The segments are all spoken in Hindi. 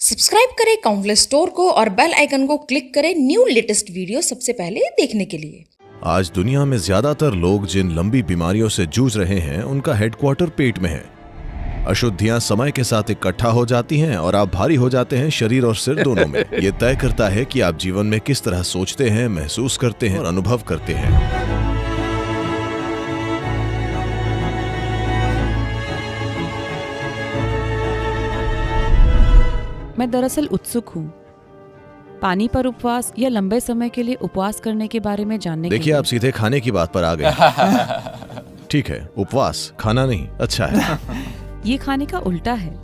सब्सक्राइब करें काउंटलेस स्टोर को और बेल आइकन को क्लिक करें न्यू लेटेस्ट वीडियो सबसे पहले देखने के लिए। आज दुनिया में ज्यादातर लोग जिन लंबी बीमारियों से जूझ रहे हैं उनका हेडक्वार्टर पेट में है। अशुद्धियां समय के साथ इकट्ठा हो जाती हैं और आप भारी हो जाते हैं शरीर और सिर दोनों में। ये तय करता है कि आप जीवन में किस तरह सोचते हैं, महसूस करते हैं और अनुभव करते हैं। मैं दरअसल उत्सुक हूँ पानी पर उपवास या लंबे समय के लिए उपवास करने के बारे में जानने के लिए। देखिए, आप सीधे खाने की बात पर आ गए। ठीक है, उपवास खाना नहीं, अच्छा है। ये खाने का उल्टा है।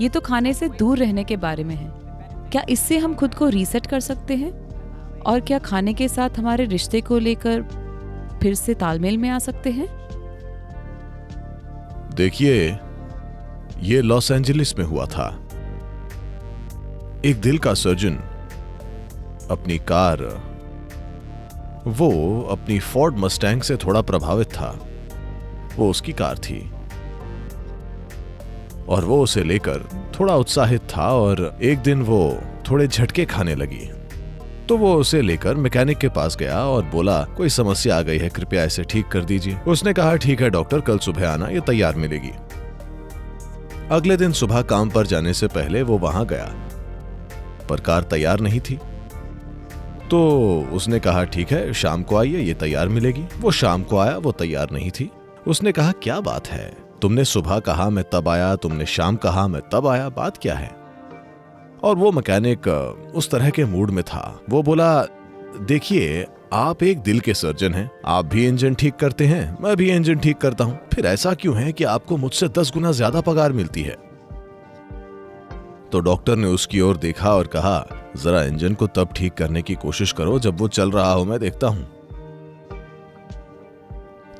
ये तो खाने से दूर रहने के बारे में है। क्या इससे हम खुद को रीसेट कर सकते हैं? और क्या खाने के साथ हमारे रिश्ते को लेकर फिर से तालमेल में आ सकते हैं? देखिए, ये लॉस एंजलिस में हुआ था। एक दिल का सर्जन अपनी कार, वो अपनी फोर्ड मस्टैंग से थोड़ा प्रभावित था। वो उसकी कार थी और वो उसे लेकर थोड़ा उत्साहित था और एक दिन वो थोड़े झटके खाने लगी। तो वो उसे लेकर मैकेनिक के पास गया और बोला, कोई समस्या आ गई है, कृपया इसे ठीक कर दीजिए। उसने कहा, ठीक है डॉक्टर, कल सुबह आना, ये तैयार मिलेगी। अगले दिन सुबह काम पर जाने से पहले वो वहां गया, पर कार तैयार नहीं थी। तो उसने कहा, ठीक है शाम को आइए, ये तैयार मिलेगी। वो शाम को आया, वो तैयार नहीं थी। उसने कहा, क्या बात है, तुमने सुबह कहा मैं तब आया, तुमने शाम कहा मैं तब आया, बात क्या है? और वो मैकेनिक उस तरह के मूड में था। वो बोला, देखिए आप एक दिल के सर्जन हैं, आप भी इंजन ठीक करते हैं, मैं भी इंजन ठीक करता हूं, फिर ऐसा क्यों है कि आपको मुझसे 10 गुना ज्यादा पगार मिलती है? तो डॉक्टर ने उसकी ओर देखा और कहा, जरा इंजन को तब ठीक करने की कोशिश करो जब वो चल रहा हो, मैं देखता हूं।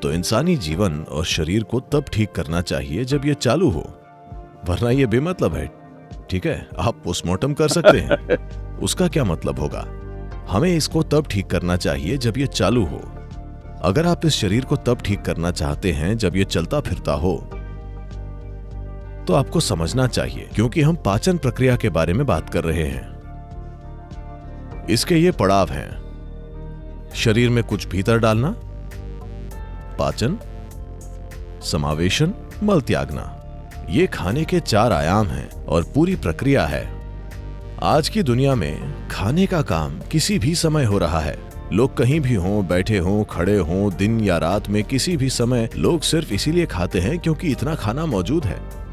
तो इंसानी जीवन और शरीर को तब ठीक करना चाहिए जब ये चालू हो, वरना ये बेमतलब है। ठीक है, आप पोस्टमार्टम कर सकते हैं, उसका क्या मतलब होगा? हमें इसको तब ठीक करना चाहिए जब ये चालू हो। अगर आप इस शरीर को तब ठीक करना चाहते हैं जब ये चलता फिरता हो, तो आपको समझना चाहिए, क्योंकि हम पाचन प्रक्रिया के बारे में बात कर रहे हैं। इसके ये पड़ाव हैं: शरीर में कुछ भीतर डालना, पाचन, समावेशन, मल त्यागना। ये खाने के 4 आयाम हैं और पूरी प्रक्रिया है। आज की दुनिया में खाने का काम किसी भी समय हो रहा है। लोग कहीं भी हों, बैठे हों, खड़े हों, दिन या रात में किसी भी समय लोग सिर्फ इसीलिए खाते हैं क्योंकि इतना खाना मौजूद है।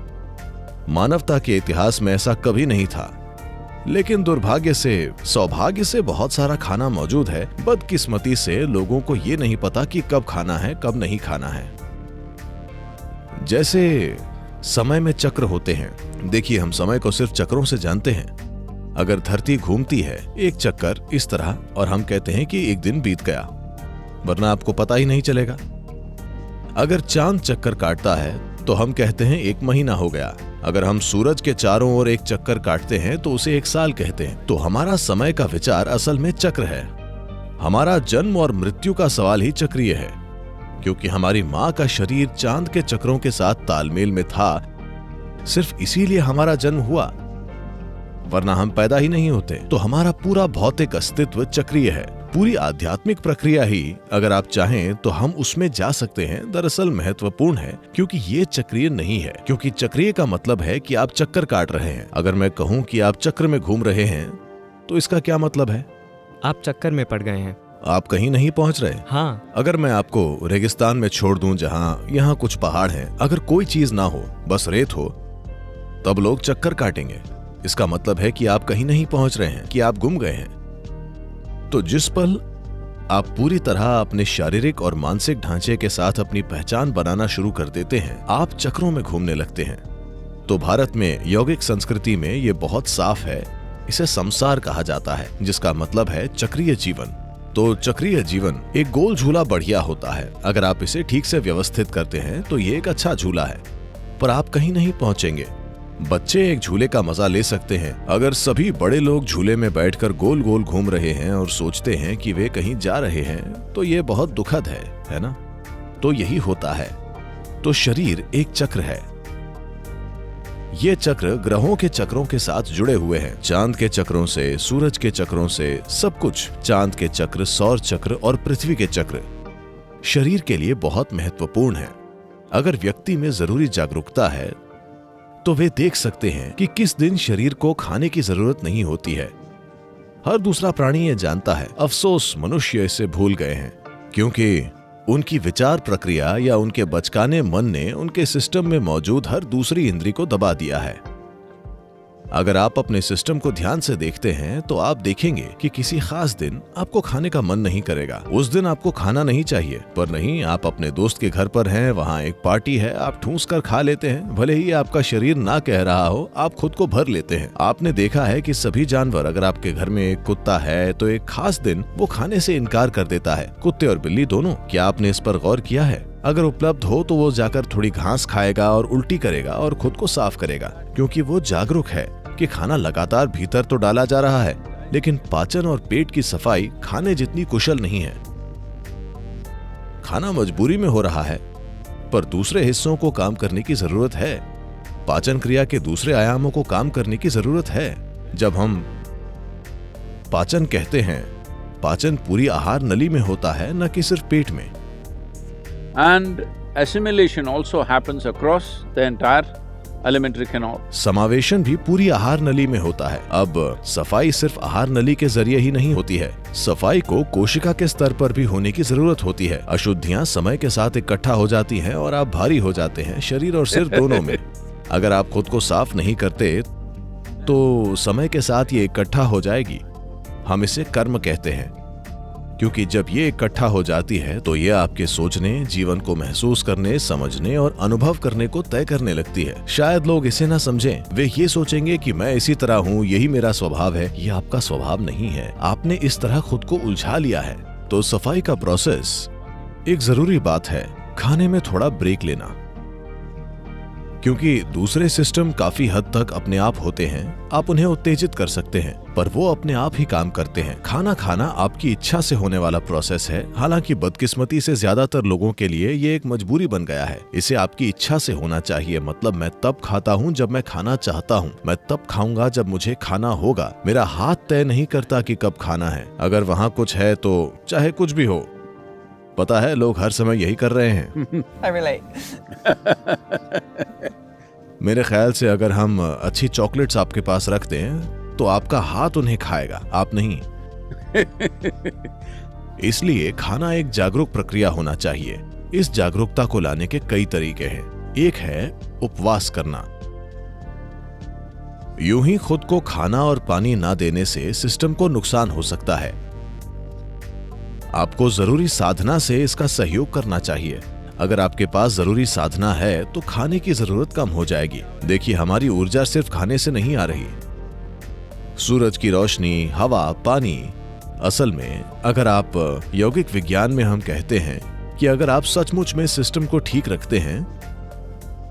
मानवता के इतिहास में ऐसा कभी नहीं था, लेकिन दुर्भाग्य से, सौभाग्य से बहुत सारा खाना मौजूद है। बदकिस्मती से लोगों को ये नहीं पता कि कब खाना है, कब नहीं खाना है। जैसे समय में चक्र होते हैं। देखिए, हम समय को सिर्फ चक्रों से जानते हैं। अगर धरती घूमती है एक चक्कर इस तरह और हम कहते हैं कि एक दिन बीत गया, वरना आपको पता ही नहीं चलेगा। अगर चांद चक्कर काटता है तो हम कहते हैं 1 महीना हो गया। अगर हम सूरज के चारों ओर एक चक्कर काटते हैं तो उसे 1 साल कहते हैं। तो हमारा समय का विचार असल में चक्र है। हमारा जन्म और मृत्यु का सवाल ही चक्रीय है, क्योंकि हमारी माँ का शरीर चांद के चक्रों के साथ तालमेल में था। सिर्फ इसीलिए हमारा जन्म हुआ, वरना हम पैदा ही नहीं होते। तो हमारा पूरा भौतिक अस्तित्व चक्रीय है। पूरी आध्यात्मिक प्रक्रिया ही, अगर आप चाहें तो हम उसमें जा सकते हैं, दरअसल महत्वपूर्ण है, क्योंकि ये चक्रीय नहीं है। क्योंकि चक्रीय का मतलब है कि आप चक्कर काट रहे हैं। अगर मैं कहूं कि आप चक्र में घूम रहे हैं, तो इसका क्या मतलब है? आप चक्कर में पड़ गए हैं, आप कहीं नहीं पहुंच रहे। हाँ। अगर मैं आपको रेगिस्तान में छोड़ दूं जहां यहाँ कुछ पहाड़ हैं, अगर कोई चीज ना हो, बस रेत हो, तब लोग चक्कर काटेंगे। इसका मतलब है कि आप कहीं नहीं पहुंच रहे हैं, कि आप गुम गए हैं। तो जिस पल आप पूरी तरह अपने शारीरिक और मानसिक ढांचे के साथ अपनी पहचान बनाना शुरू कर देते हैं, आप चक्रों में घूमने लगते हैं। तो भारत में यौगिक संस्कृति में ये बहुत साफ है। इसे संसार कहा जाता है, जिसका मतलब है चक्रीय जीवन। तो चक्रीय जीवन एक गोल झूला बढ़िया होता है। अगर आप इसे ठीक से व्यवस्थित करते हैं तो ये एक अच्छा झूला है, पर आप कहीं नहीं पहुंचेंगे। बच्चे एक झूले का मजा ले सकते हैं। अगर सभी बड़े लोग झूले में बैठकर गोल गोल घूम रहे हैं और सोचते हैं कि वे कहीं जा रहे हैं, तो ये बहुत दुखद है ना? तो यही होता है। तो शरीर एक चक्र है। ये चक्र ग्रहों के चक्रों के साथ जुड़े हुए हैं। चांद के चक्रों से, सूरज के चक्रों से, सब कुछ। चांद के चक्र, सौर चक्र और पृथ्वी के चक्र शरीर के लिए बहुत महत्वपूर्ण है। अगर व्यक्ति में जरूरी जागरूकता है तो वे देख सकते हैं कि किस दिन शरीर को खाने की जरूरत नहीं होती है। हर दूसरा प्राणी ये जानता है, अफसोस मनुष्य इसे भूल गए हैं, क्योंकि उनकी विचार प्रक्रिया या उनके बचकाने मन ने उनके सिस्टम में मौजूद हर दूसरी इंद्री को दबा दिया है। अगर आप अपने सिस्टम को ध्यान से देखते हैं तो आप देखेंगे कि किसी खास दिन आपको खाने का मन नहीं करेगा। उस दिन आपको खाना नहीं चाहिए, पर नहीं, आप अपने दोस्त के घर पर हैं, वहाँ एक पार्टी है, आप ठूंस कर खा लेते हैं। भले ही आपका शरीर ना कह रहा हो, आप खुद को भर लेते हैं। आपने देखा है कि सभी जानवर, अगर आपके घर में एक कुत्ता है तो एक खास दिन वो खाने से इनकार कर देता है। कुत्ते और बिल्ली दोनों। क्या आपने इस पर गौर किया है? अगर उपलब्ध हो तो वो जाकर थोड़ी घास खाएगा और उल्टी करेगा और खुद को साफ करेगा, क्योंकि वो जागरूक है कि खाना लगातार भीतर तो डाला जा रहा है, लेकिन पाचन और पेट की सफाई खाने जितनी कुशल नहीं है। खाना मजबूरी में हो रहा है, पर दूसरे हिस्सों को काम करने की जरूरत है। पाचन क्रिया के दूसरे आयामों को काम करने की जरूरत है। जब हम पाचन कहते हैं, पाचन पूरी आहार नली में होता है, न कि सिर्फ पेट में। And assimilation also happens across the entire alimentary canal. समावेशन भी पूरी आहार नली में होता है। अब सफाई सिर्फ आहार नली के जरिए ही नहीं होती है, सफाई को कोशिका के स्तर पर भी होने की जरूरत होती है। अशुद्धियां समय के साथ इकट्ठा हो जाती हैं और आप भारी हो जाते हैं, शरीर और सिर दोनों में। अगर आप खुद को साफ नहीं करते तो समय के साथ ये इकट्ठा हो जाएगी। हम इसे कर्म कहते हैं, क्योंकि जब ये इकट्ठा हो जाती है तो ये आपके सोचने, जीवन को महसूस करने, समझने और अनुभव करने को तय करने लगती है। शायद लोग इसे ना समझें, वे ये सोचेंगे कि मैं इसी तरह हूँ, यही मेरा स्वभाव है। ये आपका स्वभाव नहीं है, आपने इस तरह खुद को उलझा लिया है। तो सफाई का प्रोसेस एक जरूरी बात है, खाने में थोड़ा ब्रेक लेना, क्योंकि दूसरे सिस्टम काफी हद तक अपने आप होते हैं। आप उन्हें उत्तेजित कर सकते हैं, पर वो अपने आप ही काम करते हैं। खाना खाना आपकी इच्छा से होने वाला प्रोसेस है, हालांकि बदकिस्मती से ज्यादातर लोगों के लिए ये एक मजबूरी बन गया है। इसे आपकी इच्छा से होना चाहिए, मतलब मैं तब खाता हूँ जब मैं खाना चाहता हूँ, मैं तब खाऊंगा जब मुझे खाना होगा। मेरा हाथ तय नहीं करता कि कब खाना है, अगर वहाँ कुछ है तो चाहे कुछ भी हो। पता है, लोग हर समय यही कर रहे हैं। मेरे ख्याल से अगर हम अच्छी चॉकलेट्स आपके पास रख दें तो आपका हाथ उन्हें खाएगा, आप नहीं। इसलिए खाना एक जागरूक प्रक्रिया होना चाहिए। इस जागरूकता को लाने के कई तरीके हैं। एक है उपवास करना। यूं ही खुद को खाना और पानी ना देने से सिस्टम को नुकसान हो सकता है। आपको जरूरी साधना से इसका सहयोग करना चाहिए। अगर आपके पास जरूरी साधना है तो खाने की जरूरत कम हो जाएगी। देखिए, हमारी ऊर्जा सिर्फ खाने से नहीं आ रही। सूरज की रोशनी, हवा, पानी। असल में अगर आप यौगिक विज्ञान में हम कहते हैं कि अगर आप सचमुच में सिस्टम को ठीक रखते हैं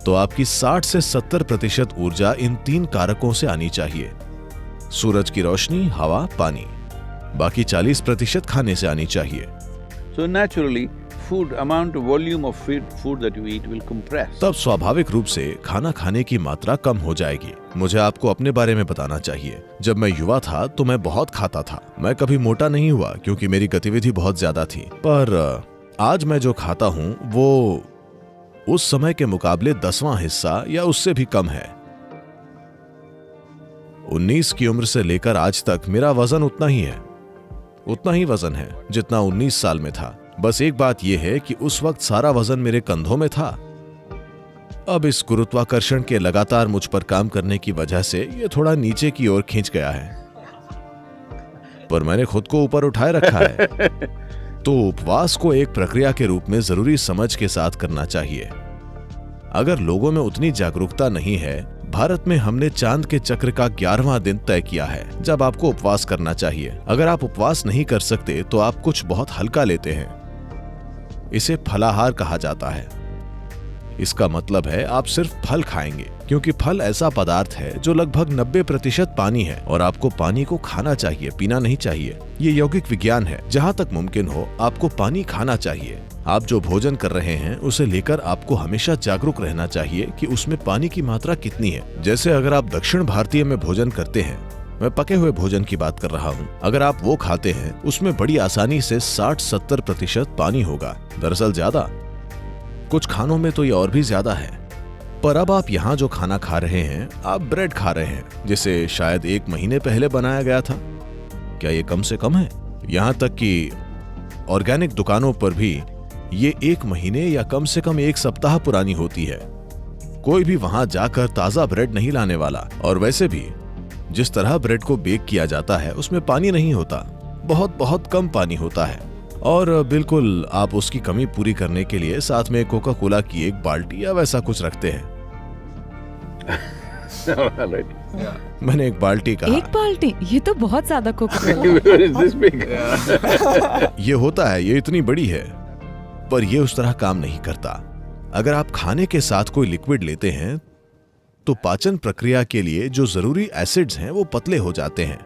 तो आपकी 60 से 70% ऊर्जा इन 3 कारकों से आनी चाहिए। सूरज की रोशनी, हवा, पानी। बाकी 40% खाने से आनी चाहिए। So naturally, food amount of volume of food that you eat will compress. तब स्वाभाविक रूप से खाना खाने की मात्रा कम हो जाएगी। मुझे आपको अपने बारे में बताना चाहिए। जब मैं युवा था तो मैं बहुत खाता था। मैं कभी मोटा नहीं हुआ क्योंकि मेरी गतिविधि बहुत ज्यादा थी, पर आज मैं जो खाता हूँ वो उस समय के मुकाबले 10वां हिस्सा या उससे भी कम है। 19 की उम्र से लेकर आज तक मेरा वजन उतना ही वजन है जितना 19 साल में था। बस एक बात यह है कि उस वक्त सारा वजन मेरे कंधों में था। अब इस गुरुत्वाकर्षण के लगातार मुझ पर काम करने की वजह से यह थोड़ा नीचे की ओर खींच गया है, पर मैंने खुद को ऊपर उठाए रखा है। तो उपवास को एक प्रक्रिया के रूप में जरूरी समझ के साथ करना चाहिए। अगर लोगों में उतनी जागरूकता नहीं है, भारत में हमने चांद के चक्र का 11वां दिन तय किया है जब आपको उपवास करना चाहिए। अगर आप उपवास नहीं कर सकते तो आप कुछ बहुत हल्का लेते हैं। इसे फलाहार कहा जाता है। इसका मतलब है आप सिर्फ फल खाएंगे, क्योंकि फल ऐसा पदार्थ है जो लगभग 90% पानी है और आपको पानी को खाना चाहिए, पीना नहीं चाहिए। ये यौगिक विज्ञान है। जहां तक मुमकिन हो आपको पानी खाना चाहिए। आप जो भोजन कर रहे हैं उसे लेकर आपको हमेशा जागरूक रहना चाहिए कि उसमें पानी की मात्रा कितनी है। जैसे अगर आप दक्षिण भारतीय में भोजन करते हैं, मैं पके हुए भोजन की बात कर रहा हूँ, अगर आप वो खाते हैं उसमें बड़ी आसानी से 60-70% पानी होगा। दरअसल ज्यादा, कुछ खानों में तो ये और भी ज्यादा है। पर अब आप यहाँ जो खाना खा रहे हैं, आप ब्रेड खा रहे हैं जिसे शायद 1 महीने पहले बनाया गया था। क्या ये कम से कम है? यहाँ तक कि ऑर्गेनिक दुकानों पर भी ये 1 महीने या कम से कम 1 सप्ताह पुरानी होती है। कोई भी वहां जाकर ताजा ब्रेड नहीं लाने वाला। और वैसे भी जिस तरह ब्रेड को बेक किया जाता है उसमें पानी नहीं होता, बहुत बहुत कम पानी होता है। और बिल्कुल आप उसकी कमी पूरी करने के लिए साथ में कोका कोला की 1 बाल्टी या वैसा कुछ रखते हैं। मैंने 1 बाल्टी कहा। 1 बाल्टी? ये तो बहुत ज्यादा कोका। ये होता है, ये इतनी बड़ी है, पर ये उस तरह काम नहीं करता। अगर आप खाने के साथ कोई लिक्विड लेते हैं तो पाचन प्रक्रिया के लिए जो जरूरी एसिड्स हैं वो पतले हो जाते हैं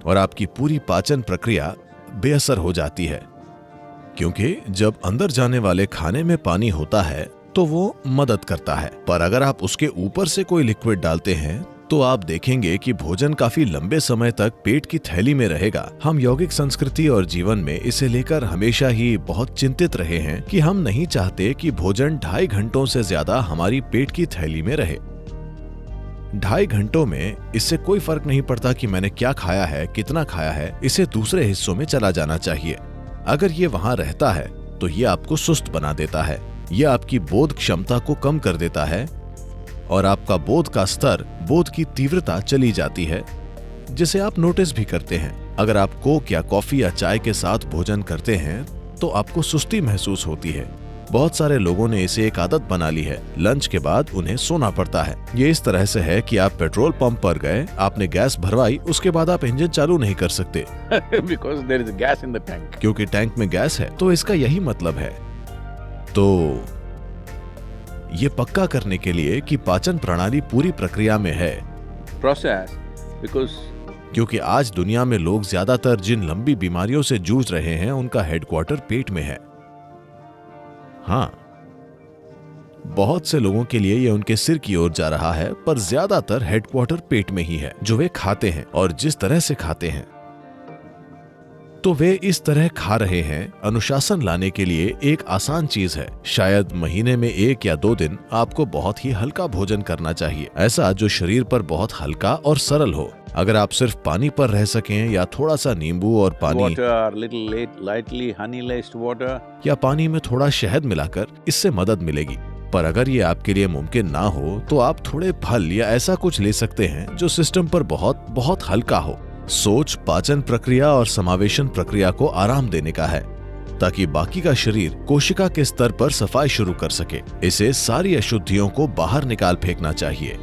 और आपकी पूरी पाचन प्रक्रिया बेअसर हो जाती है। क्योंकि जब अंदर जाने वाले खाने में पानी होता है तो वो मदद करता है, पर अगर आप उसके ऊपर से कोई लिक्विड डालते हैं तो आप देखेंगे कि भोजन काफी लंबे समय तक पेट की थैली में रहेगा। हम यौगिक संस्कृति और जीवन में इसे लेकर हमेशा ही बहुत चिंतित रहे हैं कि हम नहीं चाहते कि भोजन 2.5 घंटों से ज्यादा हमारी पेट की थैली में रहे। 2.5 घंटों में इससे कोई फर्क नहीं पड़ता कि मैंने क्या खाया है, कितना खाया है, इसे दूसरे हिस्सों में चला जाना चाहिए। अगर ये वहां रहता है तो ये आपको सुस्त बना देता है, ये आपकी बोध क्षमता को कम कर देता है और आपका बोध का स्तर, बोध की तीव्रता चली जाती है, जिसे आप नोटिस भी करते हैं। अगर आप कोक या कॉफी या चाय के साथ भोजन करते हैं तो आपको सुस्ती महसूस होती है। बहुत सारे लोगों ने इसे एक आदत बना ली है, लंच के बाद उन्हें सोना पड़ता है। ये इस तरह से है कि आप पेट्रोल पंप पर गए, आपने गैस भरवाई, उसके बाद आप इंजन चालू नहीं कर सकते Because there is gas in the tank. क्योंकि टैंक में गैस है। तो इसका यही मतलब है। तो ये पक्का करने के लिए कि पाचन प्रणाली पूरी प्रक्रिया में है, Process, because क्योंकि आज दुनिया में लोग ज्यादातर जिन लंबी बीमारियों से जूझ रहे हैं उनका हेडक्वार्टर पेट में है। हाँ, बहुत से लोगों के लिए ये उनके सिर की ओर जा रहा है, पर ज्यादातर हेडक्वार्टर पेट में ही है, जो वे खाते हैं और जिस तरह से खाते हैं। तो वे इस तरह खा रहे हैं। अनुशासन लाने के लिए एक आसान चीज है, शायद महीने में 1 या 2 दिन आपको बहुत ही हल्का भोजन करना चाहिए, ऐसा जो शरीर पर बहुत हल्का और सरल हो। अगर आप सिर्फ पानी पर रह सकें या थोड़ा सा नींबू और पानी water, little lightly honey laced water. या पानी में थोड़ा शहद मिलाकर, इससे मदद मिलेगी। पर अगर ये आपके लिए मुमकिन ना हो तो आप थोड़े फल या ऐसा कुछ ले सकते हैं जो सिस्टम पर बहुत बहुत हल्का हो। सोच पाचन प्रक्रिया और समावेशन प्रक्रिया को आराम देने का है, ताकि बाकी का शरीर कोशिका के स्तर पर सफाई शुरू कर सके। इसे सारी अशुद्धियों को बाहर निकाल फेंकना चाहिए।